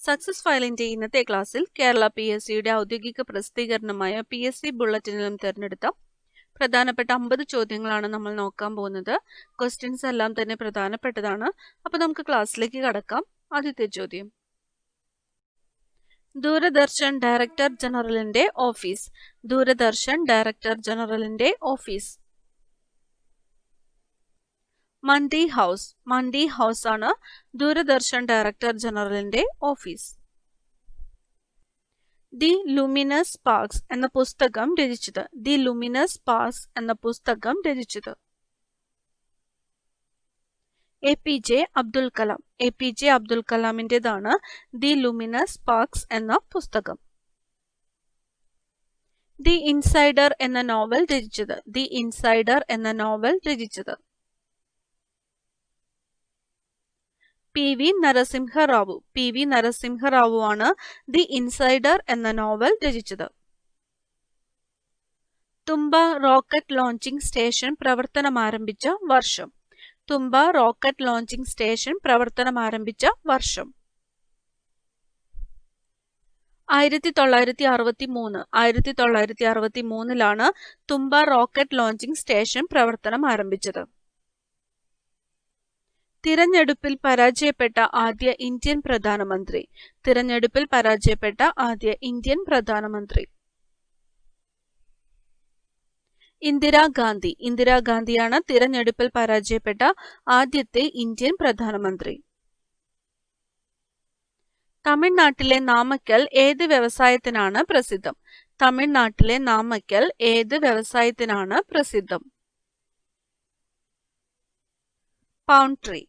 Success ഫയലിന്റെ ഇന്നത്തെ ക്ലാസ്സിൽ കേരള PSCയുടെ ഔദ്യോഗിക പ്രസിദ്ധീകരണമായ PSC ബുള്ളറ്റിനിലും തിരഞ്ഞെടുത്ത പ്രധാനപ്പെട്ട 50 ചോദ്യങ്ങളാണ് നമ്മൾ നോക്കാൻ പോകുന്നത്. ക്വസ്റ്റ്യൻസ് എല്ലാം തന്നെ പ്രധാനപ്പെട്ടതാണ്. അപ്പോൾ നമുക്ക് ക്ലാസ്സിലേക്ക് കടക്കാം. ആദ്യത്തെ ചോദ്യം, ദൂരദർശൻ ഡയറക്ടർ ജനറലിന്റെ ഓഫീസ്. ദൂരദർശൻ ഡയറക്ടർ ജനറലിന്റെ ഓഫീസ് മണ്ഡി ഹൗസ്. മണ്ഡി ഹൗസ് ആണ് ദൂരദർശൻ ഡയറക്ടർ ജനറലിന്റെ ഓഫീസ്. ദി ലൂമിനസ് സ്പാർക്സ് എന്ന പുസ്തകം രചിച്ചത്. ദി ലൂമിനസ് സ്പാർക്സ് എന്ന പുസ്തകം രചിച്ചത് APJ അബ്ദുൽ കലാം. APJ അബ്ദുൽ കലാമിൻ്റെതാണ് ദി ലൂമിനസ് സ്പാർക്സ് എന്ന പുസ്തകം. ദി ഇൻസൈഡർ എന്ന നോവൽ രചിച്ചത്. ദി ഇൻസൈഡർ എന്ന നോവൽ രചിച്ചത് PV നരസിംഹറാവു. PV നരസിംഹറാവു ആണ് ദി ഇൻസൈഡർ എന്ന നോവൽ രചിച്ചത്. തുമ്പ റോക്കറ്റ് ലോഞ്ചിംഗ് സ്റ്റേഷൻ പ്രവർത്തനമാരംഭിച്ച വർഷം. തുമ്പ റോക്കറ്റ് ലോഞ്ചിംഗ് സ്റ്റേഷൻ പ്രവർത്തനമാരംഭിച്ച വർഷം 1963. 1963 തുമ്പ റോക്കറ്റ് ലോഞ്ചിംഗ് സ്റ്റേഷൻ പ്രവർത്തനം ആരംഭിച്ചത്. തിരഞ്ഞെടുപ്പിൽ പരാജയപ്പെട്ട ആദ്യ ഇന്ത്യൻ പ്രധാനമന്ത്രി. തിരഞ്ഞെടുപ്പിൽ പരാജയപ്പെട്ട ആദ്യ ഇന്ത്യൻ പ്രധാനമന്ത്രി ഇന്ദിരാഗാന്ധി. ഇന്ദിരാഗാന്ധിയാണ് തിരഞ്ഞെടുപ്പിൽ പരാജയപ്പെട്ട ആദ്യത്തെ ഇന്ത്യൻ പ്രധാനമന്ത്രി. തമിഴ്നാട്ടിലെ നാമക്കൽ ഏത് വ്യവസായത്തിനാണ് പ്രസിദ്ധം? തമിഴ്നാട്ടിലെ നാമക്കൽ ഏത് വ്യവസായത്തിനാണ് പ്രസിദ്ധം? പൗൾട്രി.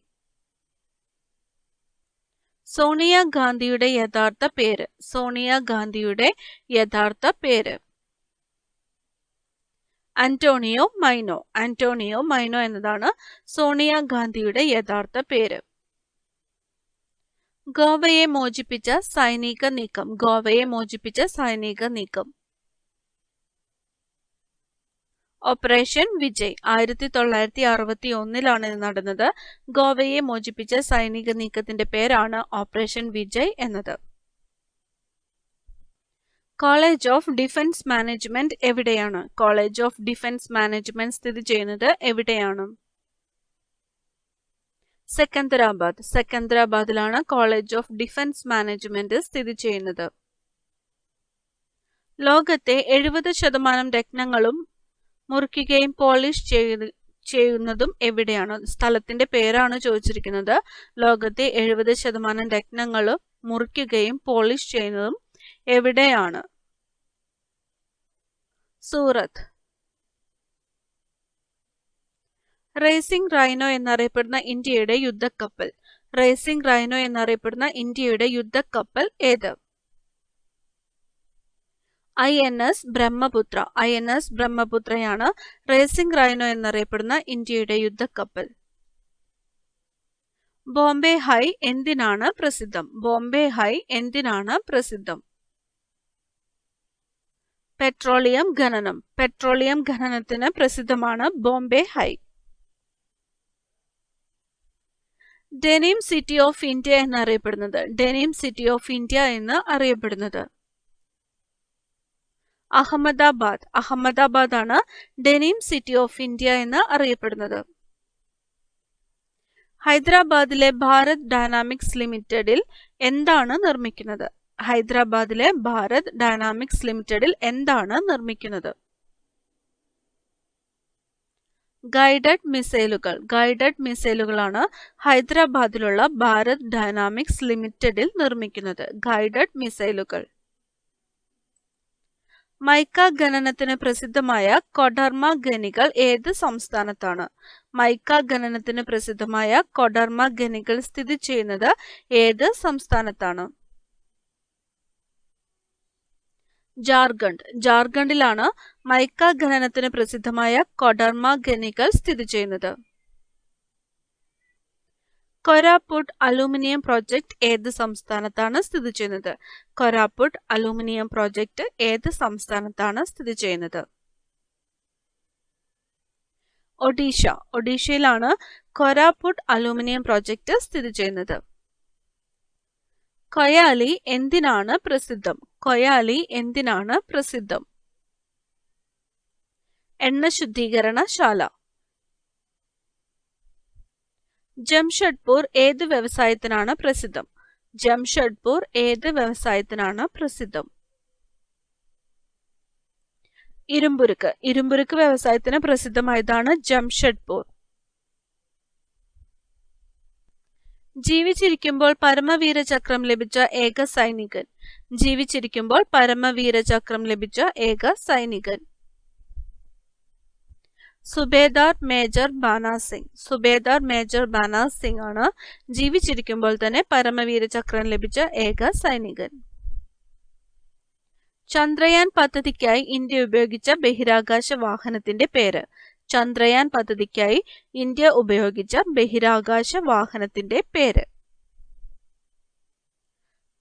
സോണിയാഗാന്ധിയുടെ യഥാർത്ഥ പേര്. സോണിയാഗാന്ധിയുടെ യഥാർത്ഥ പേര് ആന്റോണിയോ മൈനോ. ആന്റോണിയോ മൈനോ എന്നതാണ് സോണിയാഗാന്ധിയുടെ യഥാർത്ഥ പേര്. ഗോവയെ മോചിപ്പിച്ച സൈനിക നീക്കം. ഗോവയെ മോചിപ്പിച്ച സൈനിക നീക്കം ഓപ്പറേഷൻ വിജയ്. 1961 ഇത് നടന്നത്. ഗോവയെ മോചിപ്പിച്ച സൈനിക നീക്കത്തിന്റെ പേരാണ് ഓപ്പറേഷൻ വിജയ് എന്നത്. കോളേജ് ഓഫ് ഡിഫൻസ് മാനേജ്മെന്റ് എവിടെയാണ്? കോളേജ് ഓഫ് ഡിഫൻസ് മാനേജ്മെന്റ് സ്ഥിതി ചെയ്യുന്നത് എവിടെയാണ്? സെക്കന്ദരാബാദ്. സെക്കന്ദരാബാദിലാണ് കോളേജ് ഓഫ് ഡിഫൻസ് മാനേജ്മെന്റ് സ്ഥിതി ചെയ്യുന്നത്. ലോകത്തെ 70% രത്നങ്ങളും മുറിക്കുകയും പോളിഷ് ചെയ്യുന്നതും എവിടെയാണ്? സ്ഥലത്തിന്റെ പേരാണ് ചോദിച്ചിരിക്കുന്നത്. ലോകത്തെ 70% രത്നങ്ങളും മുറിക്കുകയും പോളിഷ് ചെയ്യുന്നതും എവിടെയാണ്? സൂറത്ത്. റേസിംഗ് റൈനോ എന്നറിയപ്പെടുന്ന ഇന്ത്യയുടെ യുദ്ധക്കപ്പൽ. റേസിംഗ് റൈനോ എന്നറിയപ്പെടുന്ന ഇന്ത്യയുടെ യുദ്ധക്കപ്പൽ ഏത്? INS ബ്രഹ്മപുത്ര. INS ബ്രഹ്മപുത്രയാണ് റേസിംഗ് റൈനോ എന്നറിയപ്പെടുന്ന ഇന്ത്യയുടെ യുദ്ധക്കപ്പൽ. ബോംബെ ഹൈ എന്തിനാണ് പ്രസിദ്ധം? ബോംബെ ഹൈ എന്തിനാണ് പ്രസിദ്ധം? പെട്രോളിയം ഖനനം. പെട്രോളിയം ഖനനത്തിന് പ്രസിദ്ധമാണ് Bombay high. Denim city of India എന്നറിയപ്പെടുന്നത്. ഡെനിം സിറ്റി ഓഫ് ഇന്ത്യ എന്ന് അറിയപ്പെടുന്നത് അഹമ്മദാബാദ്. അഹമ്മദാബാദ് ആണ് ഡെനിം സിറ്റി ഓഫ് ഇന്ത്യ എന്ന് അറിയപ്പെടുന്നത്. ഹൈദരാബാദിലെ ഭാരത് ഡൈനാമിക്സ് ലിമിറ്റഡിൽ എന്താണ് നിർമ്മിക്കുന്നത്? ഹൈദരാബാദിലെ ഭാരത് ഡൈനാമിക്സ് ലിമിറ്റഡിൽ എന്താണ് നിർമ്മിക്കുന്നത്? ഗൈഡഡ് മിസൈലുകൾ. ഗൈഡഡ് മിസൈലുകളാണ് ഹൈദരാബാദിലുള്ള ഭാരത് ഡൈനാമിക്സ് ലിമിറ്റഡിൽ നിർമ്മിക്കുന്നത്. ഗൈഡഡ് മിസൈലുകൾ. മൈക്ക ഖനനത്തിന് പ്രസിദ്ധമായ കൊഡർമ ഖനികൾ ഏത് സംസ്ഥാനത്താണ്? മൈക്ക ഖനനത്തിന് പ്രസിദ്ധമായ കൊഡർമ ഖനികൾ സ്ഥിതി ചെയ്യുന്നത് ഏത് സംസ്ഥാനത്താണ്? ജാർഖണ്ഡ്. ജാർഖണ്ഡിലാണ് മൈക്ക ഖനനത്തിന് പ്രസിദ്ധമായ കൊഡർമ ഖനികൾ സ്ഥിതി ചെയ്യുന്നത്. കൊരാപുട്ട് അലൂമിനിയം പ്രോജക്റ്റ് ഏത് സംസ്ഥാനത്താണ് സ്ഥിതി ചെയ്യുന്നത്? കൊരാപുട്ട് അലൂമിനിയം പ്രോജക്റ്റ് ഏത് സംസ്ഥാനത്താണ് സ്ഥിതി ചെയ്യുന്നത്? ഒഡീഷ. ഒഡീഷയിലാണ് കൊരാപുട്ട് അലൂമിനിയം പ്രോജക്റ്റ് സ്ഥിതി ചെയ്യുന്നത്. കൊയാലി എന്തിനാണ് പ്രസിദ്ധം? കൊയാലി എന്തിനാണ് പ്രസിദ്ധം? എണ്ണ ശുദ്ധീകരണശാല. ജംഷഡ്പൂർ ഏത് വ്യവസായത്തിനാണ് പ്രസിദ്ധം? ജംഷഡ്പൂർ ഏത് വ്യവസായത്തിനാണ് പ്രസിദ്ധം? ഇരുമ്പുരുക്ക്. ഇരുമ്പുരുക്ക് വ്യവസായത്തിന് പ്രസിദ്ധമായതാണ് ജംഷഡ്പൂർ. ജീവിച്ചിരിക്കുമ്പോൾ പരമവീര ചക്രം ലഭിച്ച ഏക സൈനികൻ. ജീവിച്ചിരിക്കുമ്പോൾ പരമവീര ചക്രം ലഭിച്ച ഏക സൈനികൻ. സുബേദാർ മേജർ ബാന സിംഗ്. സുബേദാർ മേജർ ബാന സിംഗ് ആണ് ജീവിച്ചിരിക്കുമ്പോൾ തന്നെ പരമവീര ചക്രം ലഭിച്ച ഏക സൈനികൻ. ചന്ദ്രയാൻ പദ്ധതിക്കായി ഇന്ത്യ ഉപയോഗിച്ച ബഹിരാകാശ വാഹനത്തിന്റെ പേര്. ചന്ദ്രയാൻ പദ്ധതിക്കായി ഇന്ത്യ ഉപയോഗിച്ച ബഹിരാകാശ വാഹനത്തിന്റെ പേര്.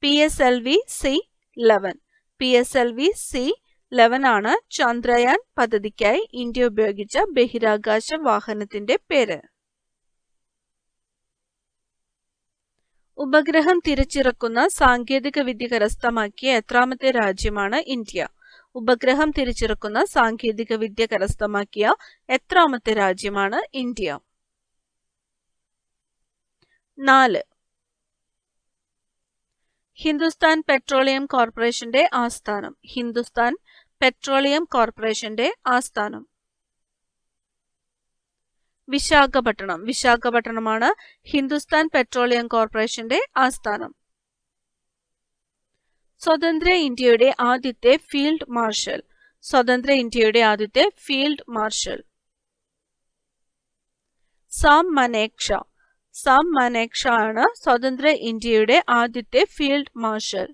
PSLV-C11. PSLV-C11 ആണ് ചന്ദ്രയാൻ പദ്ധതിക്കായി ഇന്ത്യ ഉപയോഗിച്ച ബഹിരാകാശ വാഹനത്തിന്റെ പേര്. ഉപഗ്രഹം തിരിച്ചിറക്കുന്ന സാങ്കേതിക വിദ്യ കരസ്ഥമാക്കിയ എത്രാമത്തെ രാജ്യമാണ് ഇന്ത്യ? ഉപഗ്രഹം തിരിച്ചിറക്കുന്ന സാങ്കേതിക വിദ്യ കരസ്ഥമാക്കിയ എത്രാമത്തെ രാജ്യമാണ് ഇന്ത്യ? 4. ഹിന്ദുസ്ഥാൻ പെട്രോളിയം കോർപ്പറേഷന്റെ ആസ്ഥാനം. ഹിന്ദുസ്ഥാൻ പെട്രോളിയം കോർപ്പറേഷന്റെ ആസ്ഥാനം. വിശാഖപട്ടണം. വിശാഖപട്ടണമാണ് ഹിന്ദുസ്ഥാൻ പെട്രോളിയം കോർപ്പറേഷന്റെ ആസ്ഥാനം. സ്വതന്ത്ര ഇന്ത്യയുടെ ആദ്യത്തെ ഫീൽഡ് മാർഷൽ. സ്വതന്ത്ര ഇന്ത്യയുടെ ആദ്യത്തെ ഫീൽഡ് മാർഷൽ. സാം മനേക്ഷാ. സാം മനേക്ഷാ ആണ് സ്വതന്ത്ര ഇന്ത്യയുടെ ആദ്യത്തെ ഫീൽഡ് മാർഷൽ.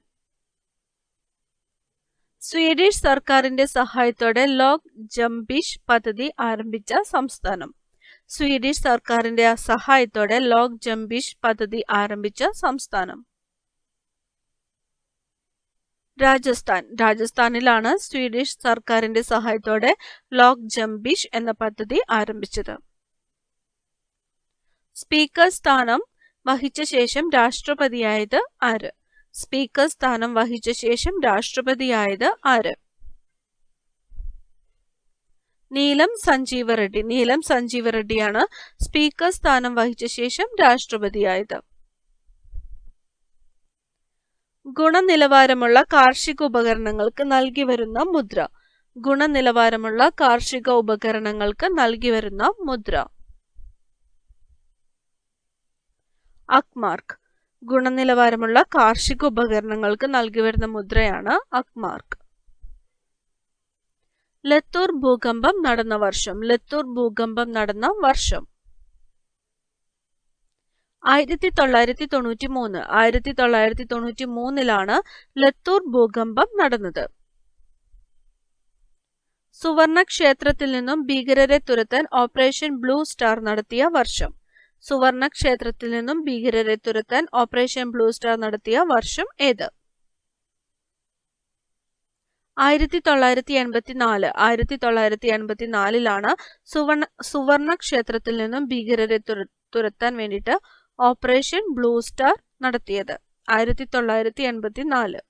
സ്വീഡിഷ് സർക്കാരിന്റെ സഹായത്തോടെ ലോക് ജംബിഷ് പദ്ധതി ആരംഭിച്ച സംസ്ഥാനം. സ്വീഡിഷ് സർക്കാരിന്റെ സഹായത്തോടെ ലോക് ജംബിഷ് പദ്ധതി ആരംഭിച്ച സംസ്ഥാനം. രാജസ്ഥാൻ. രാജസ്ഥാനിലാണ് സ്വീഡിഷ് സർക്കാരിന്റെ സഹായത്തോടെ ലോക് ജംബിഷ് എന്ന പദ്ധതി ആരംഭിച്ചത്. സ്പീക്കർ സ്ഥാനം വഹിച്ച ശേഷം രാഷ്ട്രപതിയായത് ആര്? സ്പീക്കർ സ്ഥാനം വഹിച്ച ശേഷം രാഷ്ട്രപതിയായത് ആര്? നീലം സഞ്ജീവ റെഡ്ഡി. നീലം സഞ്ജീവ റെഡ്ഡിയാണ് സ്പീക്കർ സ്ഥാനം വഹിച്ച ശേഷം രാഷ്ട്രപതിയായത്. ഗുണനിലവാരമുള്ള കാർഷിക ഉപകരണങ്ങൾക്ക് നൽകി വരുന്ന മുദ്ര. ഗുണനിലവാരമുള്ള കാർഷിക ഉപകരണങ്ങൾക്ക് നൽകി വരുന്ന മുദ്ര. അക്മാർക്ക്. ഗുണനിലവാരമുള്ള കാർഷിക ഉപകരണങ്ങൾക്ക് നൽകി വരുന്ന മുദ്രയാണ് അക്മാർക്ക്. ലത്തൂർ ഭൂകമ്പം നടന്ന വർഷം. ലത്തൂർ ഭൂകമ്പം നടന്ന വർഷം 1993. 1993 ലത്തൂർ ഭൂകമ്പം നടന്നത്. സുവർണ ക്ഷേത്രത്തിൽ നിന്നും ഭീകരരെ തുരത്താൻ ഓപ്പറേഷൻ ബ്ലൂ സ്റ്റാർ നടത്തിയ വർഷം. സുവർണ ക്ഷേത്രത്തിൽ നിന്നും ഭീകരരെ തുരത്താൻ ഓപ്പറേഷൻ ബ്ലൂ സ്റ്റാർ നടത്തിയ വർഷം ഏത്? 1984. 1984 സുവർണ ക്ഷേത്രത്തിൽ നിന്നും ഭീകരരെ തുരത്താൻ വേണ്ടിയിട്ട് ഓപ്പറേഷൻ ബ്ലൂ സ്റ്റാർ നടത്തിയത്. 1984.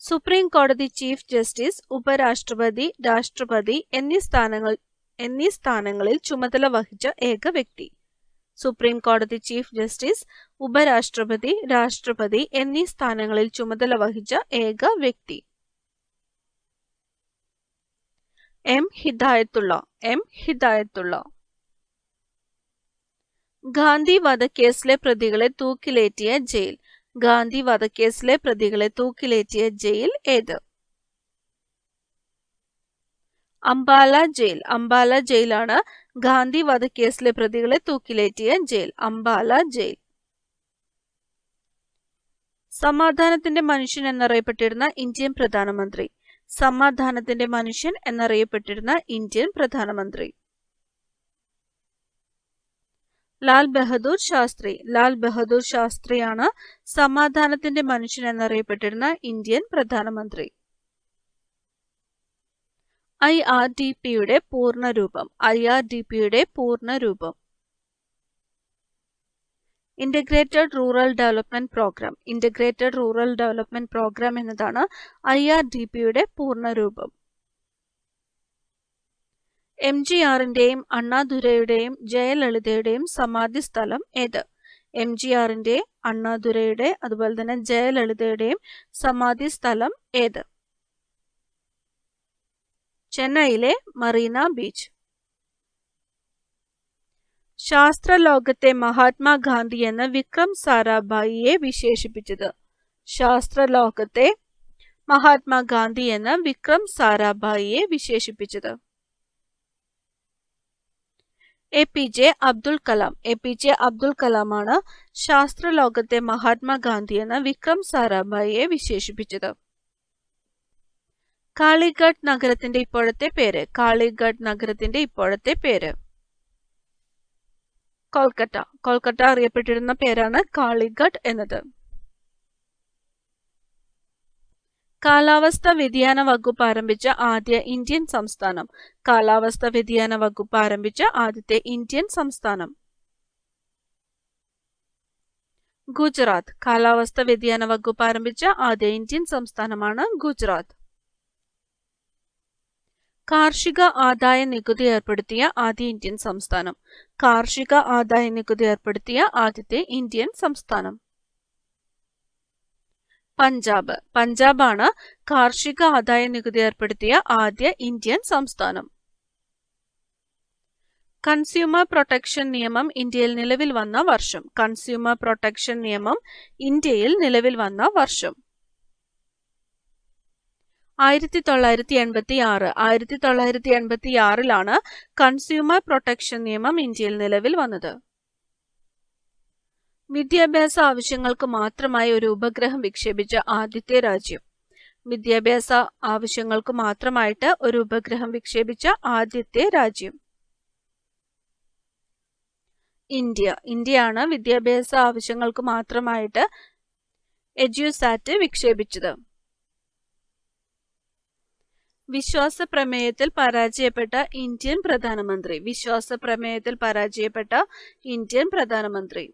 സുപ്രീം കോടതി ചീഫ് ജസ്റ്റിസ്, ഉപരാഷ്ട്രപതി, രാഷ്ട്രപതി എന്നീ സ്ഥാനങ്ങളിൽ ചുമതല വഹിച്ച ഏക വ്യക്തി. സുപ്രീം കോടതി ചീഫ് ജസ്റ്റിസ്, ഉപരാഷ്ട്രപതി, രാഷ്ട്രപതി എന്നീ സ്ഥാനങ്ങളിൽ ചുമതല വഹിച്ച ഏക വ്യക്തി. എം ഹിദായത്തുള്ള. എം ഹിദായത്തുള്ള. ഗാന്ധി വധക്കേസിലെ പ്രതികളെ തൂക്കിലേറ്റിയ ജയിൽ. ഗാന്ധി വധക്കേസിലെ പ്രതികളെ തൂക്കിലേറ്റിയ ജയിൽ ഏത്? അംബാല ജയിൽ. അംബാല ജയിലാണ് ഗാന്ധി വധക്കേസിലെ പ്രതികളെ തൂക്കിലേറ്റിയ ജയിൽ. അംബാല ജയിൽ. സമാധാനത്തിന്റെ മനുഷ്യൻ എന്നറിയപ്പെട്ടിരുന്ന ഇന്ത്യൻ പ്രധാനമന്ത്രി. സമാധാനത്തിന്റെ മനുഷ്യൻ എന്നറിയപ്പെട്ടിരുന്ന ഇന്ത്യൻ പ്രധാനമന്ത്രി. ലാൽ ബഹദൂർ ശാസ്ത്രി. ലാൽ ബഹദൂർ ശാസ്ത്രിയാണ് സമാധാനത്തിന്റെ മനുഷ്യൻ എന്നറിയപ്പെട്ടിരുന്ന ഇന്ത്യൻ പ്രധാനമന്ത്രി. IRDPയുടെ പൂർണ്ണരൂപം. IRDPയുടെ പൂർണ്ണരൂപം. Integrated rural development programme. Integrated rural development programme എന്നതാണ് IRDPയുടെ പൂർണ്ണരൂപം. MGRന്റെയും അണ്ണാദുരൈയുടെയും ജയലളിതയുടെയും സമാധി സ്ഥലം ഏത്? MGRന്റെ, അണ്ണാദുരൈയുടെ അതുപോലെ തന്നെ ജയലളിതയുടെയും സമാധി സ്ഥലം ഏത്? ചെന്നൈയിലെ മറീന ബീച്ച്. ശാസ്ത്രലോകത്തെ മഹാത്മാഗാന്ധി എന്ന് വിക്രം സാരാഭായിയെ വിശേഷിപ്പിച്ചത്? ശാസ്ത്രലോകത്തെ മഹാത്മാഗാന്ധി എന്ന് വിക്രം സാരാഭായിയെ വിശേഷിപ്പിച്ചത്? APJ അബ്ദുൽ കലാം. APJ അബ്ദുൽ കലാമാണ് ശാസ്ത്രലോകത്തെ മഹാത്മാഗാന്ധി എന്ന് വിക്രം സാരാഭായിയെ വിശേഷിപ്പിച്ചത്. കാളിഘട്ട് നഗരത്തിന്റെ ഇപ്പോഴത്തെ പേര്? കാളിഘട്ട് നഗരത്തിന്റെ ഇപ്പോഴത്തെ പേര് കൊൽക്കത്ത. കൊൽക്കത്ത അറിയപ്പെട്ടിരുന്ന പേരാണ് കാളിഘട്ട് എന്നത്. കാലാവസ്ഥാ വ്യതിയാന വകുപ്പ് ആരംഭിച്ച ആദ്യ ഇന്ത്യൻ സംസ്ഥാനം? കാലാവസ്ഥാ വ്യതിയാന വകുപ്പ് ആരംഭിച്ച ആദ്യത്തെ ഇന്ത്യൻ സംസ്ഥാനം? ഗുജറാത്ത്. കാലാവസ്ഥാ വ്യതിയാന വകുപ്പ് ആരംഭിച്ച ആദ്യ ഇന്ത്യൻ സംസ്ഥാനമാണ് ഗുജറാത്ത്. കാർഷിക ആദായ നികുതി ഏർപ്പെടുത്തിയ ആദ്യ ഇന്ത്യൻ സംസ്ഥാനം? കാർഷിക ആദായ നികുതി ഏർപ്പെടുത്തിയ ആദ്യത്തെ ഇന്ത്യൻ സംസ്ഥാനം? പഞ്ചാബ്. പഞ്ചാബാണ് കാർഷിക ആദായ നികുതി ഏർപ്പെടുത്തിയ ആദ്യ ഇന്ത്യൻ സംസ്ഥാനം. കൺസ്യൂമർ പ്രൊട്ടക്ഷൻ നിയമം ഇന്ത്യയിൽ നിലവിൽ വന്ന വർഷം? കൺസ്യൂമർ പ്രൊട്ടക്ഷൻ നിയമം ഇന്ത്യയിൽ നിലവിൽ വന്ന വർഷം? 1986. 1986 കൺസ്യൂമർ പ്രൊട്ടക്ഷൻ നിയമം ഇന്ത്യയിൽ നിലവിൽ വന്നത്. വിദ്യാഭ്യാസ ആവശ്യങ്ങൾക്ക് മാത്രമായി ഒരു ഉപഗ്രഹം വിക്ഷേപിച്ച ആദ്യത്തെ രാജ്യം? വിദ്യാഭ്യാസ ആവശ്യങ്ങൾക്ക് മാത്രമായിട്ട് ഒരു ഉപഗ്രഹം വിക്ഷേപിച്ച ആദ്യത്തെ രാജ്യം? ഇന്ത്യ. ഇന്ത്യയാണ് വിദ്യാഭ്യാസ ആവശ്യങ്ങൾക്ക് മാത്രമായിട്ട് എഡ്യൂസാറ്റ് വിക്ഷേപിച്ചത്. വിശ്വാസ പ്രമേയത്തിൽ പരാജയപ്പെട്ട ഇന്ത്യൻ പ്രധാനമന്ത്രി? വിശ്വാസ പ്രമേയത്തിൽ പരാജയപ്പെട്ട ഇന്ത്യൻ പ്രധാനമന്ത്രി?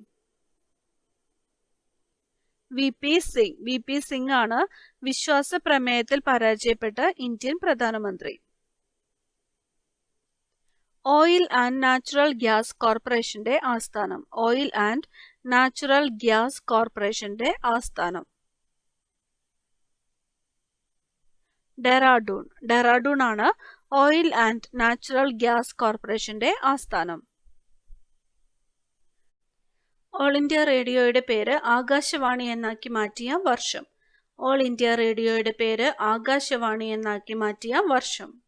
VP സിംഗ്. VP സിംഗ് ആണ് വിശ്വാസ പ്രമേയത്തിൽ പരാജയപ്പെട്ട ഇന്ത്യൻ പ്രധാനമന്ത്രി. ഓയിൽ ആൻഡ് നാച്ചുറൽ ഗ്യാസ് കോർപ്പറേഷന്റെ ആസ്ഥാനം? ഓയിൽ ആൻഡ് നാച്ചുറൽ ഗ്യാസ് കോർപ്പറേഷന്റെ ആസ്ഥാനം? ഡെറാഡൂൺ. ഡെറാഡൂൺ ആണ് ഓയിൽ ആൻഡ് നാച്ചുറൽ ഗ്യാസ് കോർപ്പറേഷന്റെ ആസ്ഥാനം. ഓൾ ഇന്ത്യ റേഡിയോയുടെ പേര് ആകാശവാണി എന്നാക്കി മാറ്റിയ വർഷം? ഓൾ ഇന്ത്യ റേഡിയോയുടെ പേര് ആകാശവാണി എന്നാക്കി മാറ്റിയ വർഷം?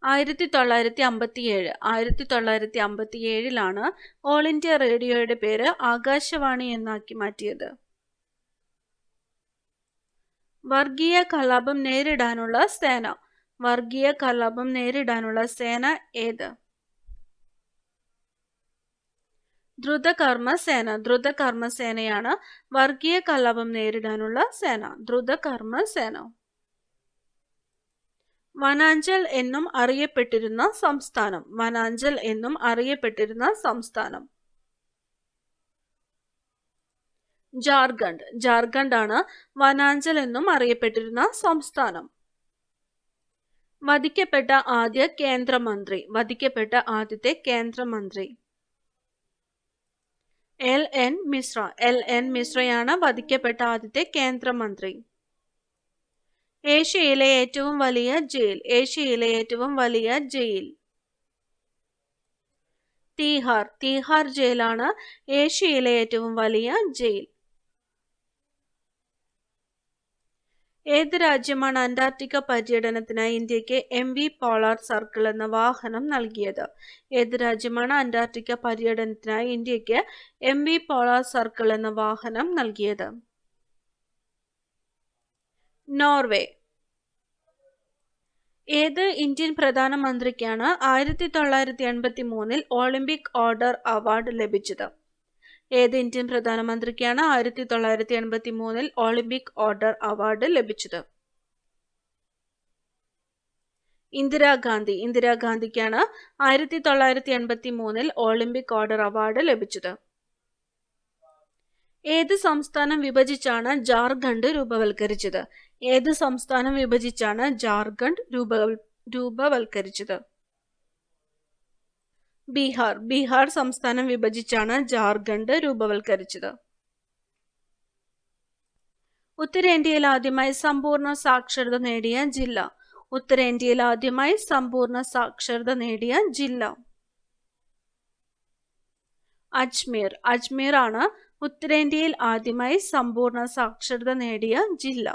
1957. 1957 ഓൾ ഇന്ത്യ റേഡിയോയുടെ പേര് ആകാശവാണി എന്നാക്കി മാറ്റിയത്. വർഗീയ കലാപം നേരിടാനുള്ള സേന? വർഗീയ കലാപം നേരിടാനുള്ള സേന ഏത്? ദ്രുതകർമ്മ സേന. ദ്രുതകർമ്മ സേനയാണ് വർഗീയ കലാപം നേരിടാനുള്ള സേന. ദ്രുതകർമ്മ സേന. വനാഞ്ചൽ എന്നും അറിയപ്പെട്ടിരുന്ന സംസ്ഥാനം? വനാഞ്ചൽ എന്നും അറിയപ്പെട്ടിരുന്ന സംസ്ഥാനം? ജാർഖണ്ഡ്. ജാർഖണ്ഡ് ആണ് വനാഞ്ചൽ എന്നും അറിയപ്പെട്ടിരുന്ന സംസ്ഥാനം. വധിക്കപ്പെട്ട ആദ്യ കേന്ദ്രമന്ത്രി? വധിക്കപ്പെട്ട ആദ്യത്തെ കേന്ദ്രമന്ത്രി? LN മിശ്ര. LN മിശ്രയാണ് വധിക്കപ്പെട്ട ആദ്യത്തെ കേന്ദ്രമന്ത്രി. ഏഷ്യയിലെ ഏറ്റവും വലിയ ജയിൽ? ഏഷ്യയിലെ ഏറ്റവും വലിയ ജയിൽ? തീഹാർ. തീഹാർ ജയിലാണ് ഏഷ്യയിലെ ഏറ്റവും വലിയ ജയിൽ. ഏത് രാജ്യമാണ് അന്റാർട്ടിക്ക പര്യടനത്തിനായി ഇന്ത്യക്ക് MV പോളാർ സർക്കിൾ എന്ന വാഹനം നൽകിയത്? ഏത് രാജ്യമാണ് അന്റാർട്ടിക്ക പര്യടനത്തിനായി ഇന്ത്യക്ക് MV പോളാർ സർക്കിൾ എന്ന വാഹനം നൽകിയത്? നോർവേ. ഏത് ഇന്ത്യൻ പ്രധാനമന്ത്രിക്കാണ് 1983 ഒളിമ്പിക് ഓർഡർ അവാർഡ് ലഭിച്ചത്? ഏത് ഇന്ത്യൻ പ്രധാനമന്ത്രിക്കാണ് 1983 ഒളിമ്പിക് ഓർഡർ അവാർഡ് ലഭിച്ചത്? ഇന്ദിരാഗാന്ധിക്കാണ് 1983 ഒളിമ്പിക് ഓർഡർ അവാർഡ് ലഭിച്ചത്. ഏത് സംസ്ഥാനം വിഭജിച്ചാണ് ജാർഖണ്ഡ് രൂപവൽക്കരിച്ചത്? ഏത് സംസ്ഥാനം വിഭജിച്ചാണ് ജാർഖണ്ഡ് രൂപവൽക്കരിച്ചത്? ബീഹാർ സംസ്ഥാനം വിഭജിച്ചാണ് ജാർഖണ്ഡ് രൂപവൽക്കരിച്ചത്. ഉത്തരേന്ത്യയിൽ ആദ്യമായി സമ്പൂർണ്ണ സാക്ഷരത നേടിയ ജില്ല? ഉത്തരേന്ത്യയിൽ ആദ്യമായി സമ്പൂർണ്ണ സാക്ഷരത നേടിയ ജില്ല അജ്മീർ ആണ് ഉത്തരേന്ത്യയിൽ ആദ്യമായി സമ്പൂർണ്ണ സാക്ഷരത നേടിയ ജില്ല.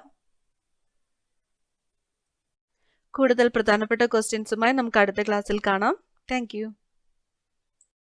കൂടുതൽ പ്രധാനപ്പെട്ട ക്വസ്റ്റ്യൻസുമായി നമുക്ക് അടുത്ത ക്ലാസ്സിൽ കാണാം. Thank you.